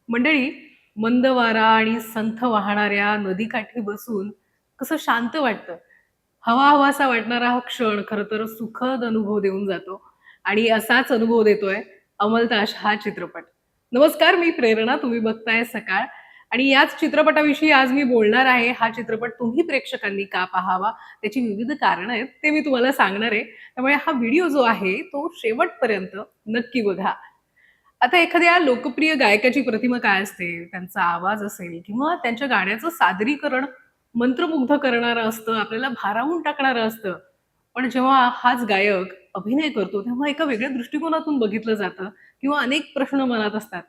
मंडळी, मंद वारा आणि संथ वाहणाऱ्या नदीकाठी बसून कसं शांत वाटतं. हवा-हवासा वाटणारा हा क्षण खरं तर सुखद अनुभव देऊन जातो आणि असाच अनुभव देतोय अमलताश हा चित्रपट. नमस्कार, मी प्रेरणा. तुम्ही बघताय सकाळ आणि याच चित्रपटाविषयी आज मी बोलणार आहे. हा चित्रपट तुम्ही प्रेक्षकांनी का पाहावा? त्याची विविध कारणं आहेत, ते मी तुम्हाला सांगणार आहे. त्यामुळे हा व्हिडिओ जो आहे, तो शेवटपर्यंत नक्की बघा. आता एखाद्या लोकप्रिय गायकाची प्रतिमा काय असते, त्यांचा आवाज असेल किंवा त्यांच्या गाण्याचं सादरीकरण मंत्रमुग्ध करणारं असतं, आपल्याला भारावून टाकणारं असतं. पण जेव्हा हाच गायक अभिनय करतो, तेव्हा एका वेगळ्या दृष्टिकोनातून बघितलं जातं किंवा अनेक प्रश्न मनात असतात.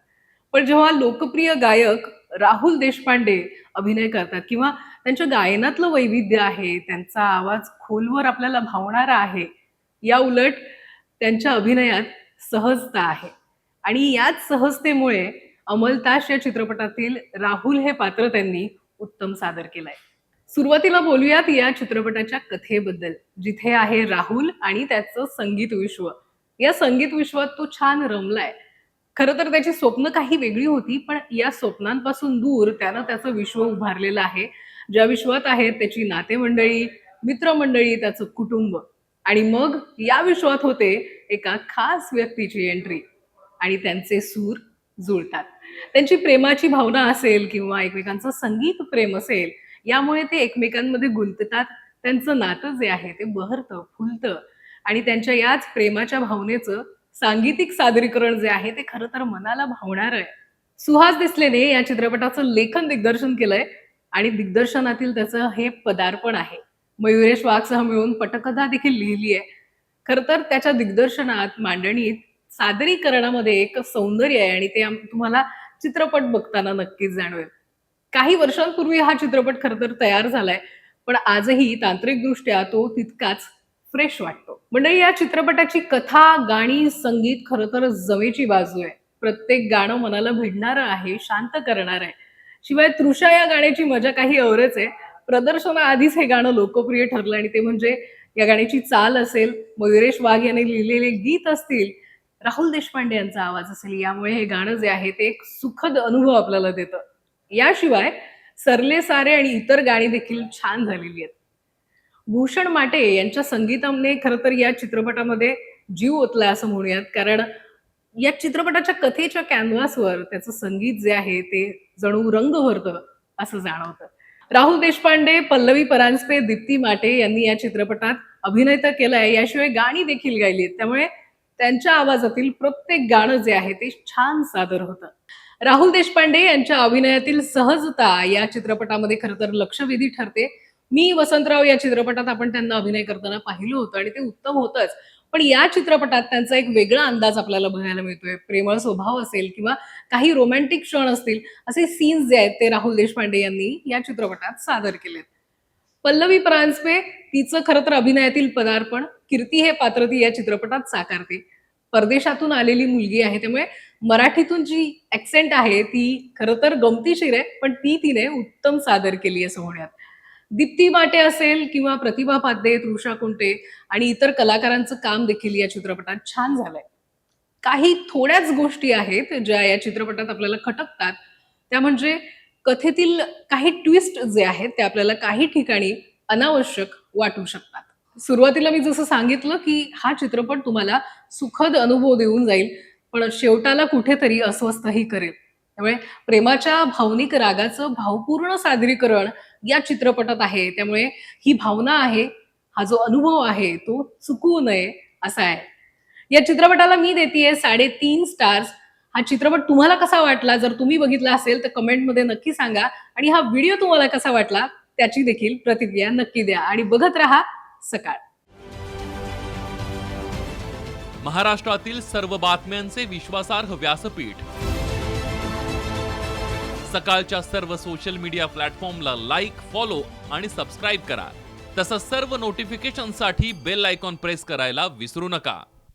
पण जेव्हा लोकप्रिय गायक राहुल देशपांडे अभिनय करतात किंवा त्यांच्या गायनातलं वैविध्य आहे, त्यांचा आवाज खोलवर आपल्याला भावणारा आहे, या उलट त्यांच्या अभिनयात सहजता आहे. आणि याच सहजतेमुळे अमलताश या चित्रपटातील राहुल हे पात्र त्यांनी उत्तम सादर केलंय. सुरुवातीला बोलूयात या चित्रपटाच्या कथेबद्दल, जिथे आहे राहुल आणि त्याचं संगीत विश्व. या संगीत विश्वात तो छान रमलाय. खरं तर त्याची स्वप्न काही वेगळी होती, पण या स्वप्नांपासून दूर त्यानं त्याचं विश्व उभारलेलं आहे. ज्या विश्वात आहेत त्याची नातेमंडळी, मित्रमंडळी, त्याचं कुटुंब. आणि मग या विश्वात होते एका खास व्यक्तीची एंट्री आणि त्यांचे सूर जुळतात. त्यांची प्रेमाची भावना असेल किंवा एकमेकांचं संगीत प्रेम असेल, यामुळे ते एकमेकांमध्ये गुंततात. त्यांचं नातं जे आहे ते बहरतं, फुलतं आणि त्यांच्या याच प्रेमाच्या भावनेचं सांगीतिक सादरीकरण जे आहे ते खरं तर मनाला भावणारं आहे. सुहास देसलेने या चित्रपटाचं लेखन दिग्दर्शन केलंय आणि दिग्दर्शनातील त्याचं हे पदार्पण आहे. मयुरेश वाघसह मिळून पटकथा देखील लिहिली आहे. खरं तर त्याच्या दिग्दर्शनात, मांडणीत, सादरीकरणामध्ये एक सौंदर्य आहे आणि ते तुम्हाला चित्रपट बघताना नक्कीच जाणवेल. काही वर्षांपूर्वी हा चित्रपट खरं तर तयार झालाय, पण आजही तांत्रिकदृष्ट्या तो तितकाच फ्रेश वाटतो. मंडळी, या चित्रपटाची कथा, गाणी, संगीत खरं तर जमेची बाजू आहे. प्रत्येक गाणं मनाला भिडणारं आहे, शांत करणारं आहे. शिवाय तृषा या गाण्याची मजा काही औरच आहे. प्रदर्शनाआधीच हे गाणं लोकप्रिय ठरलं आणि ते म्हणजे या गाण्याची चाल असेल, मयुरेश वाघ यांनी लिहिलेले गीत असतील, राहुल देशपांडे यांचा आवाज असेल, यामुळे हे गाणं जे आहे ते एक सुखद अनुभव आपल्याला देतं. याशिवाय सरले सारे आणि इतर गाणी देखील छान झालेली आहेत. भूषण माटे यांच्या संगीताने खरं तर या चित्रपटामध्ये जीव ओतला असं म्हणूयात. कारण या चित्रपटाच्या कथेच्या कॅनव्हासवर त्याचं संगीत जे आहे ते जणू रंग भरतं असं जाणवतं. राहुल देशपांडे, पल्लवी परांजपे, दीप्ती माटे यांनी या चित्रपटात अभिनय तर केलाय, याशिवाय गाणी देखील गायली आहेत. त्यामुळे त्यांच्या आवाजातील प्रत्येक गाणं जे आहे ते छान सादर होतं. राहुल देशपांडे यांच्या अभिनयातील सहजता या चित्रपटामध्ये खरं तर लक्षवेधी ठरते. मी वसंतराव या चित्रपटात आपण त्यांना अभिनय करताना पाहिलं होतं आणि ते उत्तम होतंच. पण या चित्रपटात त्यांचा एक वेगळा अंदाज आपल्याला बघायला मिळतोय. प्रेमळ स्वभाव असेल किंवा काही रोमॅन्टिक क्षण असतील, असे सीन्स जे आहेत ते राहुल देशपांडे यांनी या चित्रपटात सादर केलेत. पल्लवी परांजपे, तिचं खरं तर अभिनयातील पदार्पण, कीर्ती हे पात्र ती या चित्रपटात साकारते. परदेशातून आलेली मुलगी आहे, त्यामुळे मराठीतून जी ॲक्सेंट आहे ती खरं तर गमतीशीर आहे, पण ती तिने उत्तम सादर केली असं म्हणूयात. दीप्ती माटे असेल किंवा प्रतिभा पाध्ये, तृषा कुंटे आणि इतर कलाकारांचं काम देखील या चित्रपटात छान झालंय. काही थोड्याच गोष्टी आहेत ज्या या चित्रपटात आपल्याला खटकतात. त्या म्हणजे कथेतील काही ट्विस्ट जे आहेत ते आपल्याला काही ठिकाणी अनावश्यक वाटू शकतात. सुरुवातीला मी जसं सांगितलं, की हा चित्रपट तुम्हाला सुखद अनुभव देऊन जाईल, पण शेवटाला कुठेतरी अस्वस्थही करेल. त्यामुळे प्रेमाच्या भावनिक रागाचं भावपूर्ण सादरीकरण या चित्रपटात आहे. त्यामुळे ही भावना आहे, हा जो अनुभव आहे तो चुकवू नये असा आहे. या चित्रपटाला मी देतीये 3.5 स्टार्स. हा चित्रपट तुम्हाला कसा वाटला? जर तुम्ही बघितला असेल तर कमेंटमध्ये नक्की सांगा आणि हा व्हिडिओ तुम्हाला कसा वाटला त्याची देखील प्रतिक्रिया नक्की द्या आणि बघत राहा सकाळ. महाराष्ट्रातील सर्व बातम्यांचे विश्वासार्ह व्यासपीठ. सकाळच्या सर्व सोशल मीडिया प्लॅटफॉर्मला लाईक, फॉलो आणि सबस्क्राईब करा. तसंच सर्व नोटिफिकेशनसाठी बेल आयकॉन प्रेस करायला विसरू नका.